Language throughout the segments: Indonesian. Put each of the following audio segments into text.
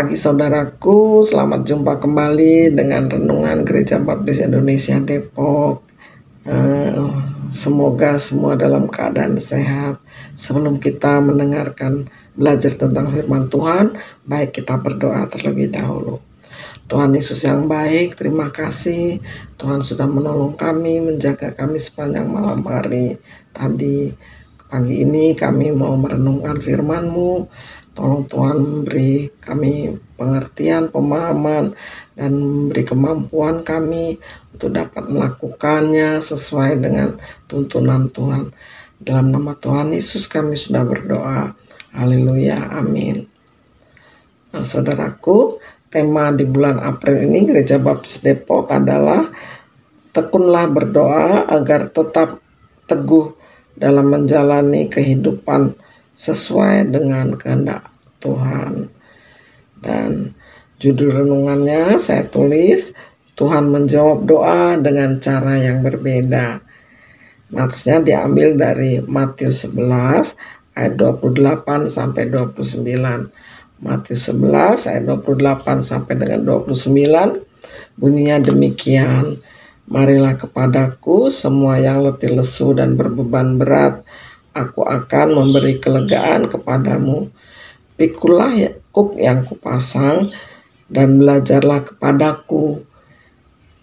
pagi saudaraku, selamat jumpa kembali dengan Renungan Gereja Baptis Indonesia Depok. Semoga semua dalam keadaan sehat. Sebelum kita mendengarkan belajar tentang firman Tuhan, baik kita berdoa terlebih dahulu. Tuhan Yesus yang baik, terima kasih Tuhan sudah menolong kami, menjaga kami sepanjang malam hari tadi. Pagi ini kami mau merenungkan firman-Mu. Tolong Tuhan memberi kami pengertian, pemahaman, dan memberi kemampuan kami untuk dapat melakukannya sesuai dengan tuntunan Tuhan. Dalam nama Tuhan Yesus kami sudah berdoa. Haleluya, amin. Nah, saudaraku, tema di bulan April ini Gereja Baptis Depok adalah tekunlah berdoa agar tetap teguh dalam menjalani kehidupan sesuai dengan kehendak Tuhan. Dan judul renungannya saya tulis, Tuhan menjawab doa dengan cara yang berbeda. Natsnya diambil dari Matius 11 ayat 28 sampai 29. Matius 11 ayat 28 sampai dengan 29 bunyinya demikian. Marilah kepadaku semua yang letih lesu dan berbeban berat, aku akan memberi kelegaan kepadamu. Pikulah kuk yang kupasang dan belajarlah kepadaku,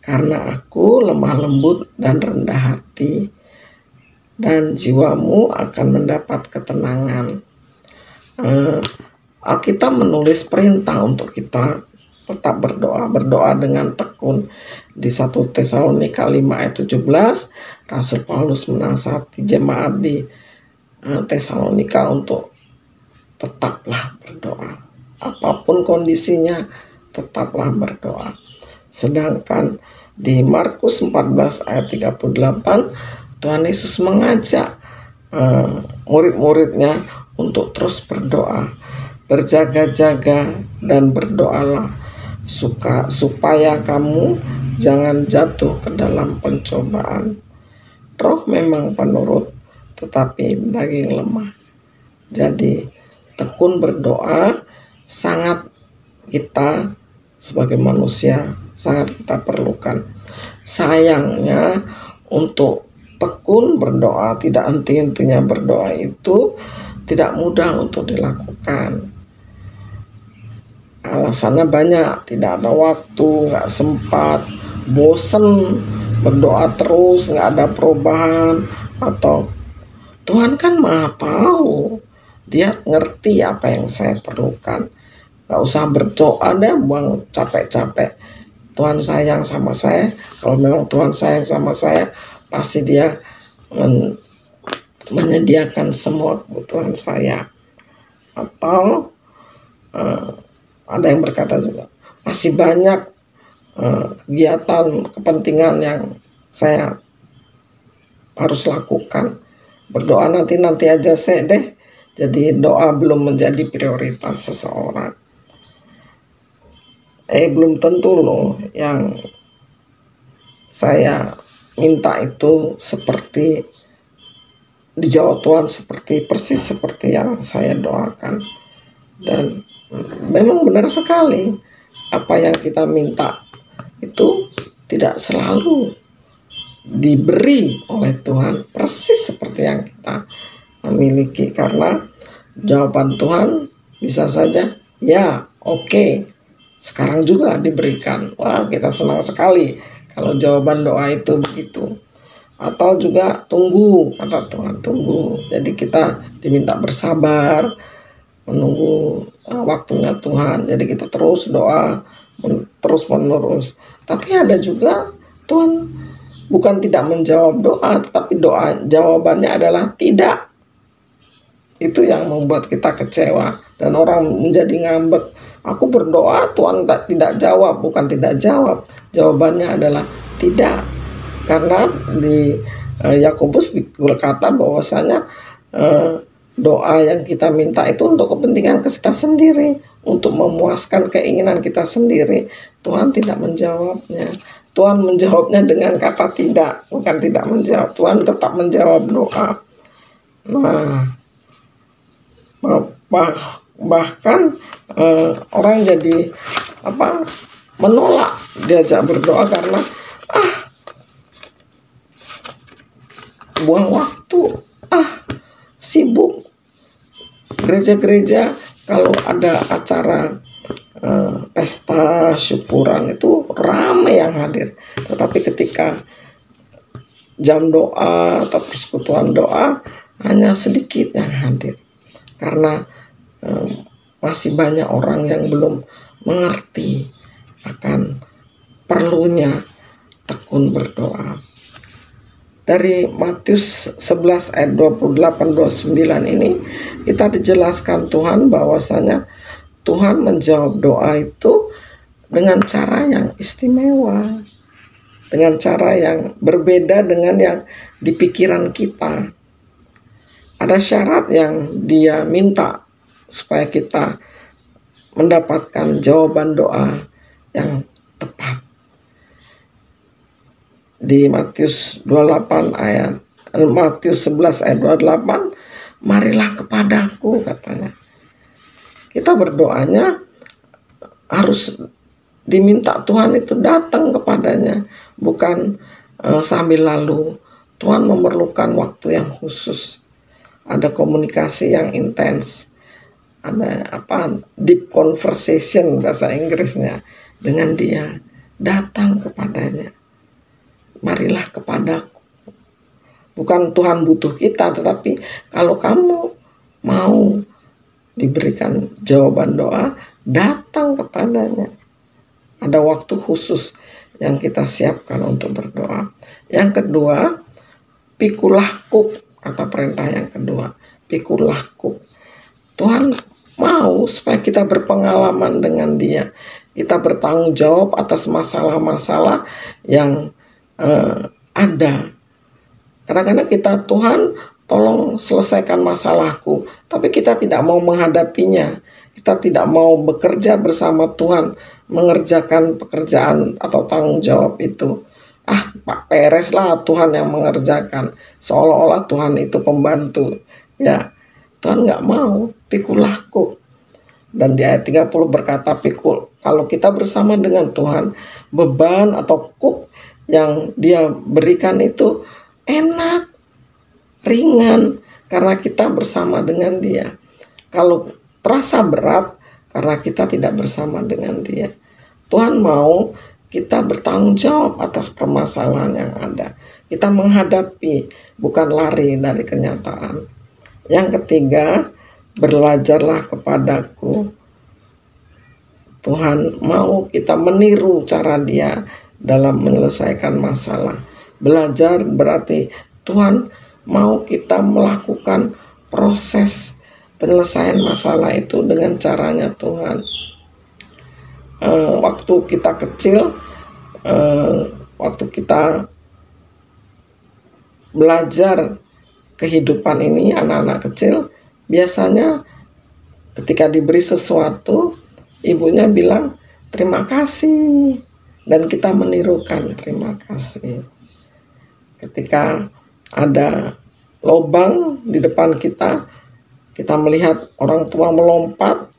karena aku lemah lembut dan rendah hati, dan jiwamu akan mendapat ketenangan. Alkitab menulis perintah untuk kita tetap berdoa dengan tekun. Di 1 Tesalonika 5 ayat 17, Rasul Paulus menasihati jemaat di Tesalonika untuk tetaplah berdoa. Apapun kondisinya, tetaplah berdoa. Sedangkan di Markus 14 ayat 38, Tuhan Yesus mengajak murid-muridnya untuk terus berdoa. Berjaga-jaga dan berdoalah supaya kamu jangan jatuh ke dalam pencobaan. Roh memang penurut, tetapi daging lemah. Jadi tekun berdoa sangat kita sebagai manusia sangat kita perlukan. Sayangnya untuk tekun berdoa, tidak henti-hentinya berdoa itu tidak mudah untuk dilakukan. Alasannya banyak, tidak ada waktu, nggak sempat, bosen, berdoa terus, nggak ada perubahan, atau Tuhan kan maha tahu, dia ngerti apa yang saya perlukan. Nggak usah berdoa deh, buang capek-capek. Tuhan sayang sama saya, kalau memang Tuhan sayang sama saya, pasti dia menyediakan semua kebutuhan saya. Atau ada yang berkata juga, masih banyak kegiatan, kepentingan yang saya harus lakukan. Berdoa nanti aja saya deh. Jadi doa belum menjadi prioritas seseorang. Belum tentu loh yang saya minta itu seperti dijawab Tuhan persis seperti yang saya doakan. Dan memang benar sekali apa yang kita minta itu tidak selalu diberi oleh Tuhan persis seperti yang kita miliki, karena jawaban Tuhan bisa saja ya oke, sekarang juga diberikan. Wah, kita senang sekali kalau jawaban doa itu begitu. Atau juga tunggu, kata Tuhan, tunggu. Jadi kita diminta bersabar menunggu waktunya Tuhan. Jadi kita terus doa terus menerus. Tapi ada juga Tuhan bukan tidak menjawab doa, tetapi jawabannya adalah tidak. Itu yang membuat kita kecewa dan orang menjadi ngambek. Aku berdoa Tuhan tidak jawab, bukan tidak jawab. Jawabannya adalah tidak. Karena di Yakobus berkata bahwasanya doa yang kita minta itu untuk kepentingan kita sendiri, untuk memuaskan keinginan kita sendiri. Tuhan tidak menjawabnya. Tuhan menjawabnya dengan kata tidak, bukan tidak menjawab. Tuhan tetap menjawab doa. Nah, bahkan orang jadi menolak diajak berdoa karena buang waktu, sibuk. Gereja-gereja kalau ada acara pesta syukuran itu ramai yang hadir, tetapi ketika jam doa atau persekutuan doa hanya sedikit yang hadir, karena masih banyak orang yang belum mengerti akan perlunya tekun berdoa. Dari Matius 11 ayat 28-29 ini kita dijelaskan Tuhan bahwasanya Tuhan menjawab doa itu dengan cara yang istimewa, dengan cara yang berbeda dengan yang di pikiran kita. Ada syarat yang Dia minta supaya kita mendapatkan jawaban doa yang tepat. Di Matius 11 ayat 28, marilah kepadaku, katanya. Kita berdoanya harus diminta Tuhan itu datang kepadanya, bukan sambil lalu. Tuhan memerlukan waktu yang khusus, ada komunikasi yang intens, ada deep conversation bahasa Inggrisnya dengan Dia. Datang kepadanya, marilah kepadaku. Bukan Tuhan butuh kita, tetapi kalau kamu mau diberikan jawaban doa, datang kepadanya. Ada waktu khusus yang kita siapkan untuk berdoa. Yang kedua, pikulahkuk, kata perintah yang kedua, pikulahkuk. Tuhan mau supaya kita berpengalaman dengan Dia. Kita bertanggung jawab atas masalah-masalah yang ada. Kadang-kadang kita, Tuhan tolong selesaikan masalahku, tapi kita tidak mau menghadapinya. Kita tidak mau bekerja bersama Tuhan, mengerjakan pekerjaan atau tanggung jawab itu. Pak Peres lah Tuhan yang mengerjakan, seolah-olah Tuhan itu pembantu. Ya, Tuhan nggak mau, pikulahku. Dan di ayat 30 berkata, pikul. Kalau kita bersama dengan Tuhan, beban atau kuk yang Dia berikan itu enak, ringan, karena kita bersama dengan Dia. Kalau terasa berat, karena kita tidak bersama dengan Dia. Tuhan mau kita bertanggung jawab atas permasalahan yang ada. Kita menghadapi, bukan lari dari kenyataan. Yang ketiga, belajarlah kepadaku. Tuhan mau kita meniru cara Dia dalam menyelesaikan masalah. Belajar berarti Tuhan mau kita melakukan proses penyelesaian masalah itu dengan caranya Tuhan. Waktu kita kecil, waktu kita belajar kehidupan ini, anak-anak kecil biasanya ketika diberi sesuatu, ibunya bilang terima kasih, dan kita menirukan terima kasih. Ketika ada lubang di depan kita, kita melihat orang tua melompat,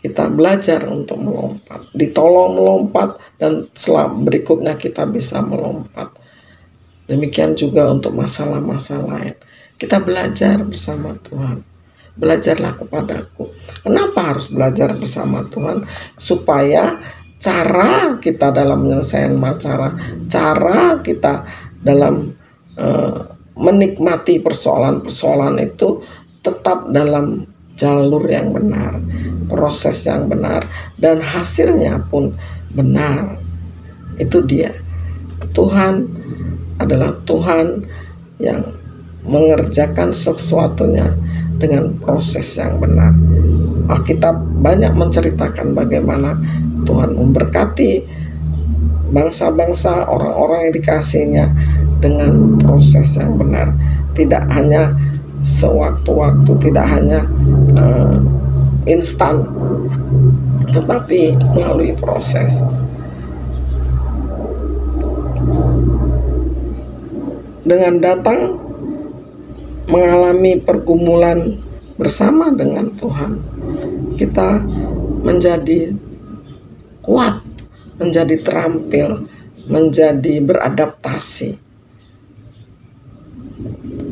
kita belajar untuk melompat, ditolong melompat, dan setelah berikutnya kita bisa melompat. Demikian juga untuk masalah-masalah lain. Kita belajar bersama Tuhan. Belajarlah kepadaku. Kenapa harus belajar bersama Tuhan? Supaya cara kita dalam menyelesaikan masalah, cara kita dalam menikmati persoalan-persoalan itu tetap dalam jalur yang benar, proses yang benar, dan hasilnya pun benar. Itu Dia. Tuhan adalah Tuhan yang mengerjakan sesuatunya dengan proses yang benar. Alkitab banyak menceritakan bagaimana Tuhan memberkati bangsa-bangsa, orang-orang yang dikasihinya dengan proses yang benar. Tidak hanya sewaktu-waktu, tidak hanya instan, tetapi melalui proses. Dengan datang mengalami pergumulan bersama dengan Tuhan, kita menjadi kuat, menjadi terampil, menjadi beradaptasi.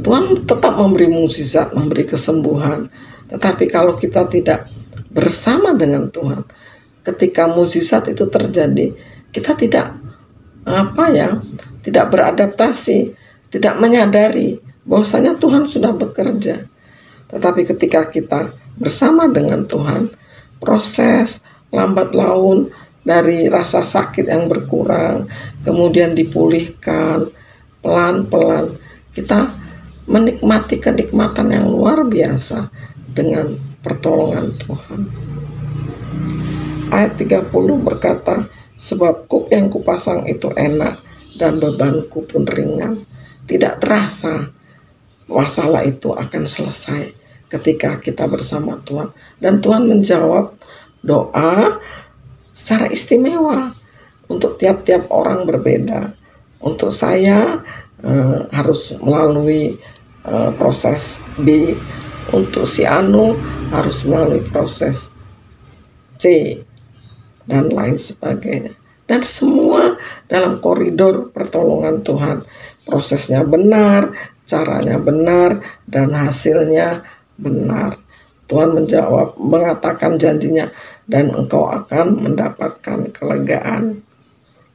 Tuhan tetap memberi mukjizat, memberi kesembuhan. Tetapi kalau kita tidak bersama dengan Tuhan, ketika mukjizat itu terjadi, kita tidak tidak beradaptasi, tidak menyadari bahwasanya Tuhan sudah bekerja. Tetapi ketika kita bersama dengan Tuhan, proses lambat laun dari rasa sakit yang berkurang, kemudian dipulihkan pelan-pelan, kita menikmati kenikmatan yang luar biasa dengan pertolongan Tuhan. Ayat 30 berkata, sebab kuk yang kupasang itu enak dan bebanku pun ringan. Tidak terasa masalah itu akan selesai ketika kita bersama Tuhan. Dan Tuhan menjawab doa secara istimewa. Untuk tiap-tiap orang berbeda. Untuk saya harus melalui proses B. Untuk si Anu harus melalui proses C, dan lain sebagainya. Dan semua dalam koridor pertolongan Tuhan. Prosesnya benar, caranya benar, dan hasilnya benar. Tuhan menjawab, mengatakan janjinya, dan engkau akan mendapatkan kelegaan.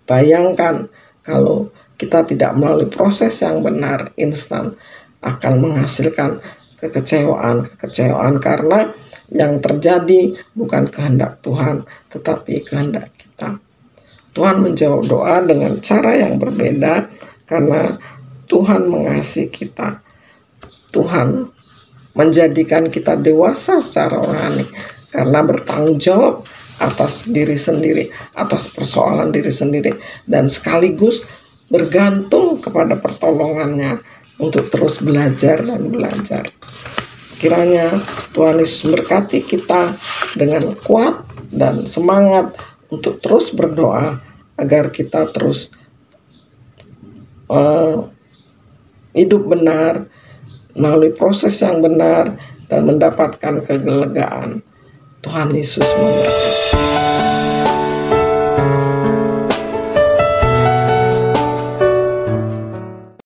Bayangkan kalau kita tidak melalui proses yang benar, instan, akan menghasilkan kekecewaan karena yang terjadi bukan kehendak Tuhan, tetapi kehendak kita. Tuhan menjawab doa dengan cara yang berbeda karena Tuhan mengasihi kita. Tuhan menjadikan kita dewasa secara rohani karena bertanggung jawab atas diri sendiri, atas persoalan diri sendiri, dan sekaligus bergantung kepada pertolongannya untuk terus belajar dan belajar. Kiranya Tuhan Yesus berkati kita dengan kuat dan semangat untuk terus berdoa agar kita terus hidup benar, melalui proses yang benar, dan mendapatkan kelegaan. Tuhan Yesus memberkati.